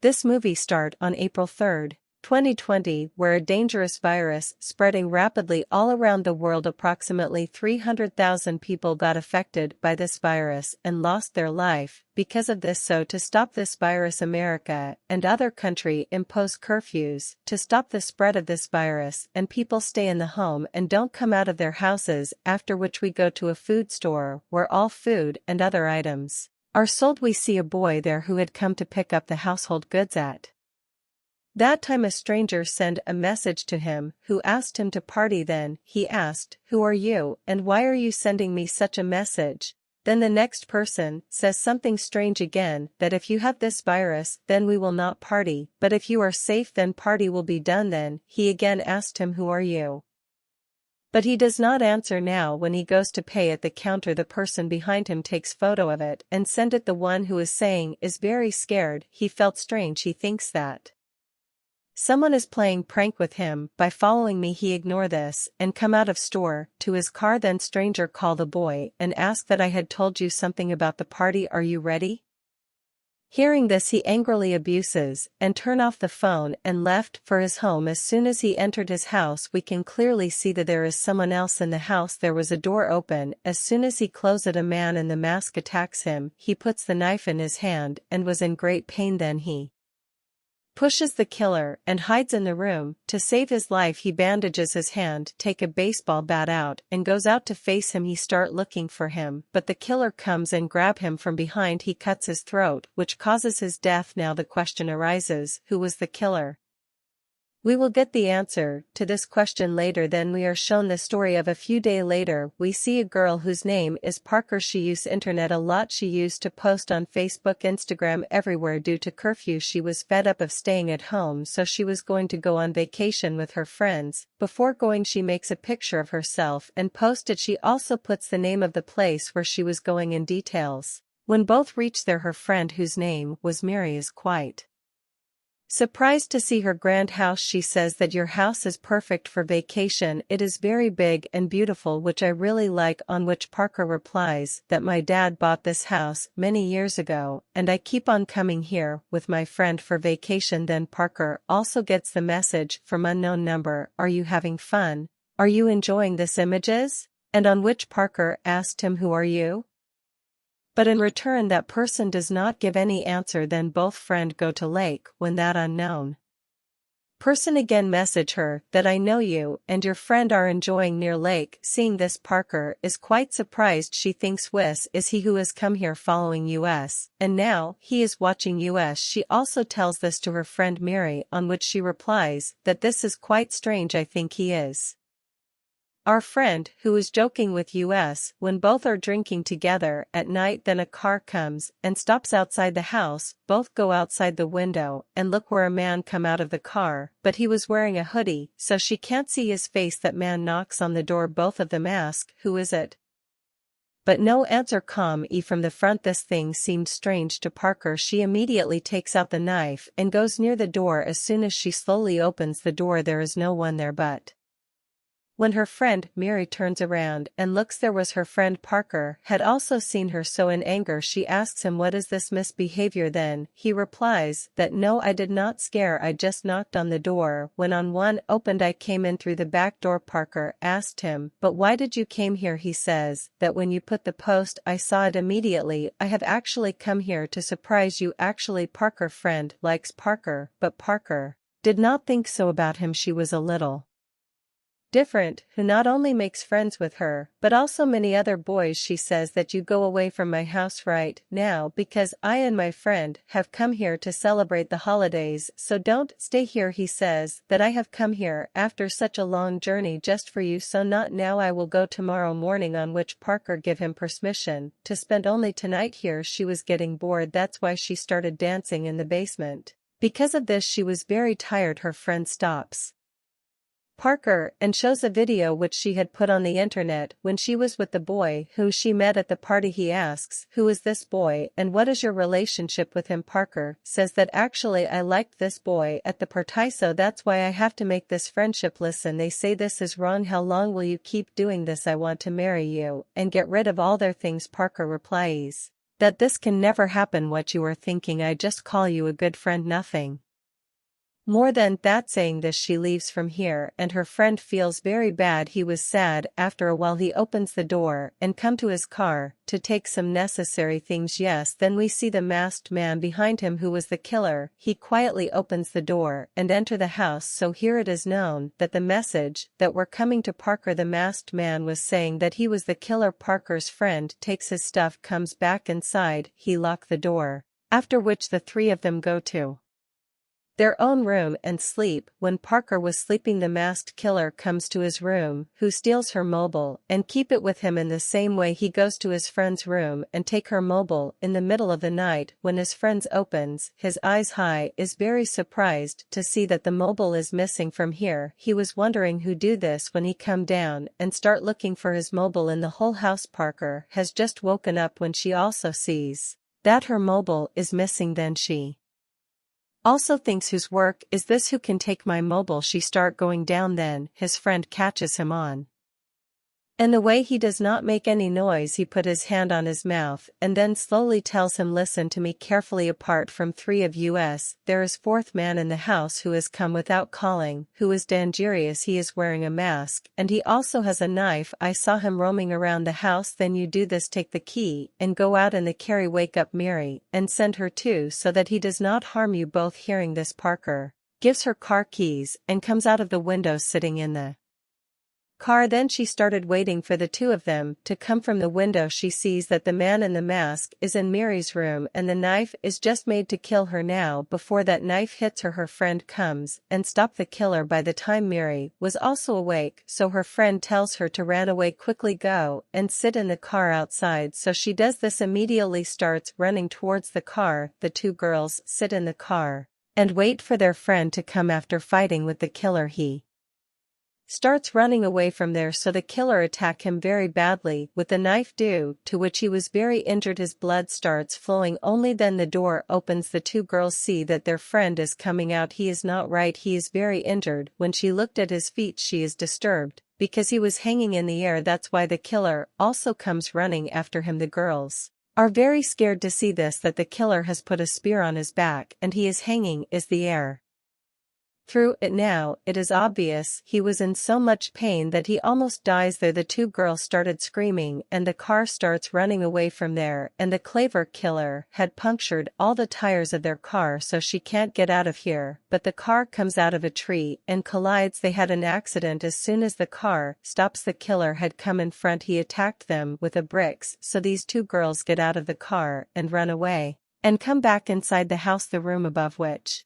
This movie started on April 3, 2020, where a dangerous virus spreading rapidly all around the world. Approximately 300,000 people got affected by this virus and lost their life because of this. So to stop this virus, America and other countries impose curfews to stop the spread of this virus, and people stay in the home and don't come out of their houses, after which we go to a food store where all food and other items are sold. We see a boy there who had come to pick up the household goods at that time. A stranger sent a message to him who asked him to party. Then he asked, "Who are you and why are you sending me such a message?" Then the next person says something strange again, that if you have this virus then we will not party, but if you are safe then party will be done. Then he again asked him, "Who are you?" But he does not answer. Now when he goes to pay at the counter, the person behind him takes photo of it and send it. The one who is saying is very scared. He felt strange. He thinks that someone is playing prank with him by following me. He ignore this and come out of store to his car. Then stranger call the boy and ask that I had told you something about the party. Are you ready? Hearing this, he angrily abuses and turn off the phone and left for his home. As soon as he entered his house, we can clearly see that there is someone else in the house. There was a door open. As soon as he closed it, a man in the mask attacks him. He puts the knife in his hand and was in great pain. Then he pushes the killer and hides in the room. To save his life, he bandages his hand, take a baseball bat out, and goes out to face him. He start looking for him, but the killer comes and grab him from behind. He cuts his throat, which causes his death. Now the question arises, who was the killer? We will get the answer to this question later. Then we are shown the story of a few days later. We see a girl whose name is Parker. She used internet a lot. She used to post on Facebook, Instagram, everywhere. Due to curfew, she was fed up of staying at home, so she was going to go on vacation with her friends. Before going, she makes a picture of herself and posts it. She also puts the name of the place where she was going in details. When both reach there, her friend, whose name was Mary, is quite surprised to see her grand house. She says that your house is perfect for vacation. It is very big and beautiful, which I really like. On which Parker replies that my dad bought this house many years ago and I keep on coming here with my friend for vacation. Then Parker also gets the message from unknown number, "Are you having fun? Are you enjoying this images?" And on which Parker asked him, "Who are you?" But in return that person does not give any answer. Then both friend go to lake when that unknown person again message her that I know you and your friend are enjoying near lake. Seeing this, Parker is quite surprised. She thinks Wes is he who has come here following us, and now he is watching us. She also tells this to her friend Mary, on which she replies that this is quite strange. I think he is our friend who is joking with us. When both are drinking together at night, then a car comes and stops outside the house. Both go outside the window and look where a man come out of the car, but he was wearing a hoodie, so she can't see his face. That man knocks on the door. Both of them ask, "Who is it?" But no answer come from the front. This thing seemed strange to Parker. She immediately takes out the knife and goes near the door. As soon as she slowly opens the door, there is no one there. But when her friend Mary turns around and looks, there was her friend Parker had also seen her. So in anger she asks him, "What is this misbehavior?" Then he replies that no, I did not scare, I just knocked on the door. When on one opened, I came in through the back door. Parker asked him, "But why did you came here?" He says that when you put the post I saw it immediately. I have actually come here to surprise you. Actually Parker friend likes Parker, but Parker did not think so about him. She was a little different, who not only makes friends with her, but also many other boys. She says that you go away from my house right now because I and my friend have come here to celebrate the holidays, so don't stay here. He says that I have come here after such a long journey just for you, so not now, I will go tomorrow morning. On which Parker give him permission to spend only tonight here. She was getting bored, that's why she started dancing in the basement. Because of this she was very tired. Her friend stops Parker and shows a video which she had put on the internet when she was with the boy who she met at the party. He asks, "Who is this boy and what is your relationship with him?" Parker says that actually I liked this boy at the party, so that's why I have to make this friendship. Listen, they say this is wrong. How long will you keep doing this? I want to marry you and get rid of all their things. Parker replies That this can never happen. What you are thinking, I just call you a good friend, nothing more than that. Saying this, she leaves from here, and her friend feels very bad. He was sad. After a while he opens the door and come to his car to take some necessary things. Yes, then we see the masked man behind him who was the killer. He quietly opens the door and enter the house. So here it is known that the message that were coming to Parker, the masked man was saying that he was the killer. Parker's friend takes his stuff, comes back inside, he locked the door, after which the three of them go to their own room and sleep. When Parker was sleeping, the masked killer comes to his room, who steals her mobile and keep it with him. In the same way he goes to his friend's room and take her mobile in the middle of the night. When his friend opens his eyes high, is very surprised to see that the mobile is missing from here. He was wondering who do this. When he come down and start looking for his mobile in the whole house, Parker has just woken up when she also sees that her mobile is missing. Then she also thinks, whose work is this, who can take my mobile? She start going down. Then his friend catches him on, and the way he does not make any noise, he put his hand on his mouth and then slowly tells him, listen to me carefully. Apart from three of us, there is fourth man in the house who has come without calling, who is dangerous. He is wearing a mask and he also has a knife. I saw him roaming around the house. Then you do this, take the key and go out in the carry, wake up Mary and send her too, so that he does not harm you both. Hearing this, Parker gives her car keys and comes out of the window, sitting in the car. Then she started waiting for the two of them to come from the window. She sees that the man in the mask is in Mary's room and the knife is just made to kill her. Now before that knife hits her, her friend comes and stop the killer. By the time Mary was also awake, so her friend tells her to run away quickly, go and sit in the car outside. So she does this, immediately starts running towards the car. The two girls sit in the car and wait for their friend to come. After fighting with the killer, he starts running away from there, so the killer attack him very badly with the knife, due to which he was very injured. His blood starts flowing. Only then the door opens. The two girls see that their friend is coming out. He is not right, he is very injured. When she looked at his feet, she is disturbed because he was hanging in the air. That's why the killer also comes running after him. The girls are very scared to see this, that the killer has put a spear on his back and he is hanging is the air through it. Now it is obvious he was in so much pain that he almost dies there. The two girls started screaming and the car starts running away from there, and the clever killer had punctured all the tires of their car, so she can't get out of here. But the car comes out of a tree and collides. They had an accident. As soon as the car stops, the killer had come in front. He attacked them with a bricks, so these two girls get out of the car and run away and come back inside the house. The room above, which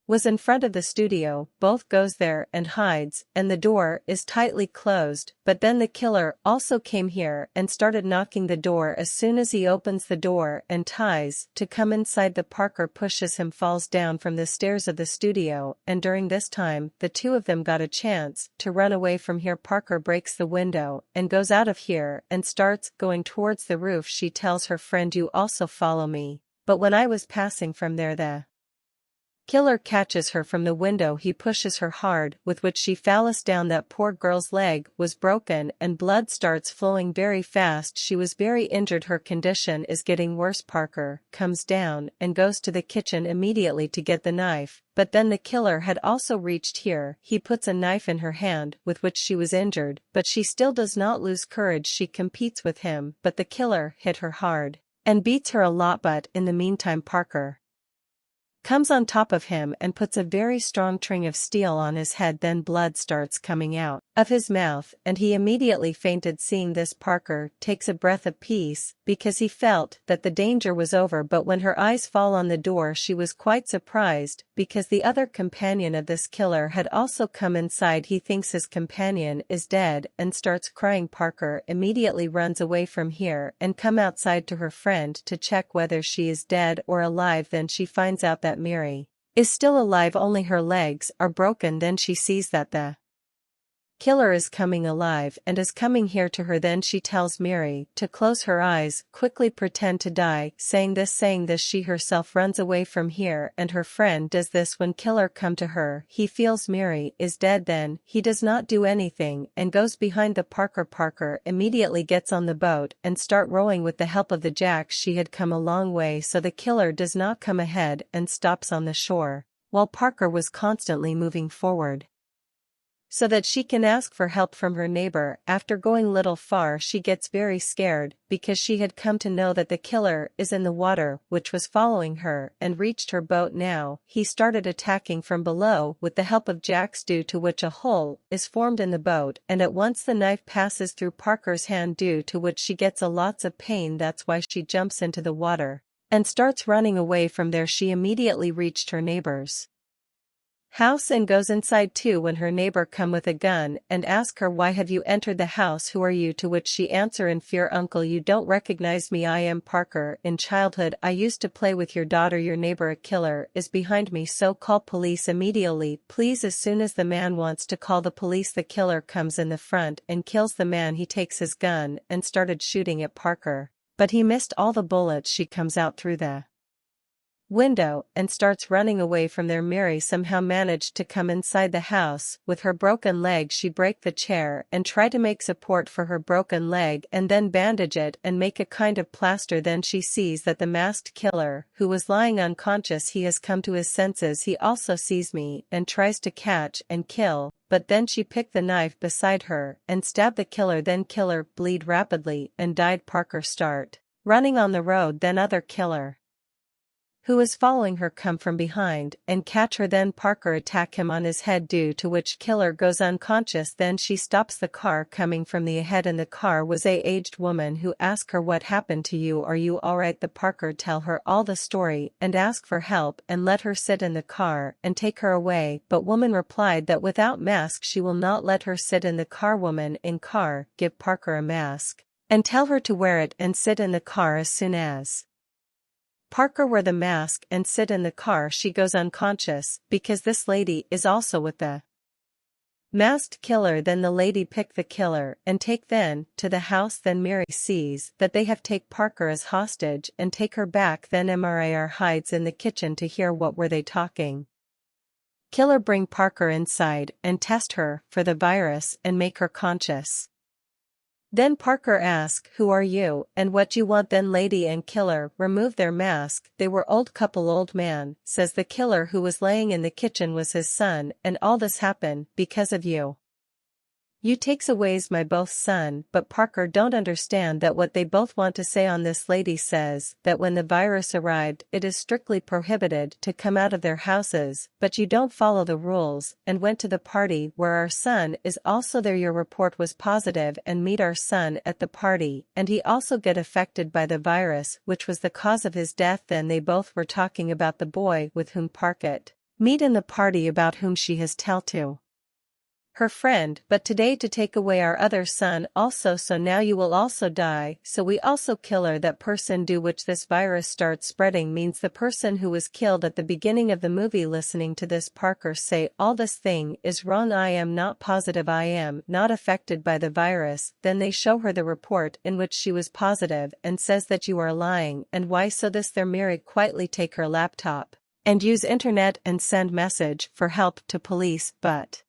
was in front of the studio, both goes there and hides, and the door is tightly closed. But then the killer also came here and started knocking the door. As soon as he opens the door and ties to come inside, the Parker pushes him, falls down from the stairs of the studio, and during this time the two of them got a chance to run away from here. Parker breaks the window and goes out of here and starts going towards the roof. She tells her friend, you also follow me. But when I was passing from there, the killer catches her from the window. He pushes her hard, with which she falls down. That poor girl's leg was broken and blood starts flowing very fast. She was very injured. Her condition is getting worse. Parker comes down and goes to the kitchen immediately to get the knife, but then the killer had also reached here. He puts a knife in her hand, with which she was injured, but she still does not lose courage. She competes with him, but the killer hit her hard and beats her a lot. But in the meantime, Parker comes on top of him and puts a very strong string of steel on his head. Then blood starts coming out of his mouth and he immediately fainted. Seeing this, Parker takes a breath of peace because he felt that the danger was over. But when her eyes fall on the door, she was quite surprised because the other companion of this killer had also come inside. He thinks his companion is dead and starts crying. Parker immediately runs away from here and come outside to her friend to check whether she is dead or alive. Then she finds out that Mary is still alive, only her legs are broken. Then she sees that the Killer is coming alive and is coming here to her. Then she tells Mary to close her eyes, quickly pretend to die. Saying this she herself runs away from here, and her friend does this when Killer come to her. He feels Mary is dead. Then he does not do anything and goes behind the Parker. Parker immediately gets on the boat and start rowing with the help of the jacks. She had come a long way, so the killer does not come ahead and stops on the shore, while Parker was constantly moving forward, so that she can ask for help from her neighbor. After going little far, she gets very scared, because she had come to know that the killer is in the water, which was following her, and reached her boat. Now he started attacking from below with the help of jacks, due to which a hole is formed in the boat, and at once the knife passes through Parker's hand, due to which she gets a lots of pain. That's why she jumps into the water and starts running away from there. She immediately reached her neighbor's house and goes inside too, when her neighbor come with a gun and ask her, "Why have you entered the house? Who are you?" To which she answer in fear, "Uncle, you don't recognize me. I am Parker. In childhood I used to play with your daughter. Your neighbor, a killer, is behind me, so call police immediately, please." As soon as the man wants to call the police, the killer comes in the front and kills the man. He takes his gun and started shooting at Parker, but he missed all the bullets. She comes out through the window and starts running away from there. Mary somehow managed to come inside the house. With her broken leg, she break the chair and try to make support for her broken leg, and then bandage it and make a kind of plaster. Then she sees that the masked killer, who was lying unconscious, he has come to his senses. He also sees me and tries to catch and kill, but then she picked the knife beside her and stabbed the killer. Then killer bleed rapidly and died. Parker start running on the road. Then other killer, who is following her, come from behind and catch her. Then Parker attack him on his head, due to which killer goes unconscious. Then she stops the car coming from the ahead, and the car was a aged woman, who asked her, "What happened to you? Are you alright?" The Parker tell her all the story and ask for help and let her sit in the car and take her away, but woman replied that without mask she will not let her sit in the car. Woman in car give Parker a mask and tell her to wear it and sit in the car. As soon as Parker wear the mask and sit in the car, she goes unconscious, because this lady is also with the masked killer. Then the lady pick the killer and take then to the house. Then Mary sees that they have take Parker as hostage and take her back. Then Mir hides in the kitchen to hear what were they talking. Killer bring Parker inside and test her for the virus and make her conscious. Then Parker ask, "Who are you and what you want?" Then lady and killer remove their mask. They were old couple. Old man says the killer who was laying in the kitchen was his son, and all this happened because of you. You takes aways my both son. But Parker don't understand that what they both want to say on this. Lady says that when the virus arrived, it is strictly prohibited to come out of their houses, but you don't follow the rules and went to the party where our son is also there. Your report was positive and meet our son at the party, and he also get affected by the virus, which was the cause of his death. Then they both were talking about the boy with whom Parker meet in the party, about whom she has tell to her friend, but today to take away our other son also, so now you will also die, so we also kill her. That person do which this virus starts spreading means the person who was killed at the beginning of the movie. Listening to this, Parker say, "All this thing is wrong. I am not positive. I am not affected by the virus." Then they show her the report in which she was positive and says that you are lying, and why so this there. Mary quietly take her laptop and use internet and send message for help to police, but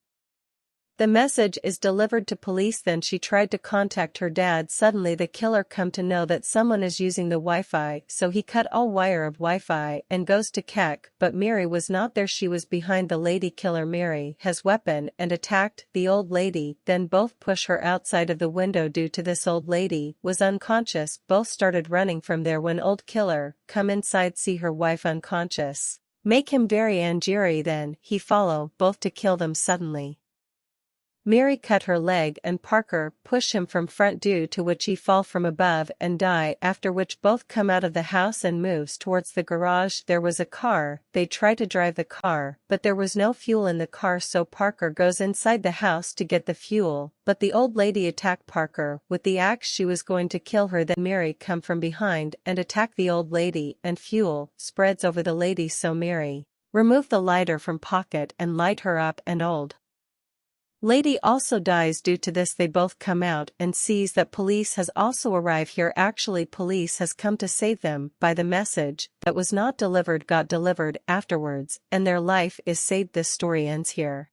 the message is delivered to police. Then she tried to contact her dad. Suddenly the killer come to know that someone is using the Wi-Fi, so he cut all wire of Wi-Fi and goes to check, but Mary was not there. She was behind the lady. Killer Mary has weapon and attacked the old lady. Then both push her outside of the window. Due to this, old lady was unconscious. Both started running from there. When old killer come inside, see her wife unconscious, make him very angry. Then he follow both to kill them. Suddenly Mary cut her leg and Parker push him from front, due to which he fall from above and die, after which both come out of the house and moves towards the garage. There was a car. They try to drive the car, but there was no fuel in the car, so Parker goes inside the house to get the fuel, but the old lady attacked Parker with the axe. She was going to kill her. Then Mary come from behind and attack the old lady, and fuel spreads over the lady, so Mary remove the lighter from pocket and light her up, and old Lady also dies due to this. They both come out and sees that police has also arrived here. Actually police has come to save them by the message that was not delivered got delivered afterwards and their life is saved. This story ends here.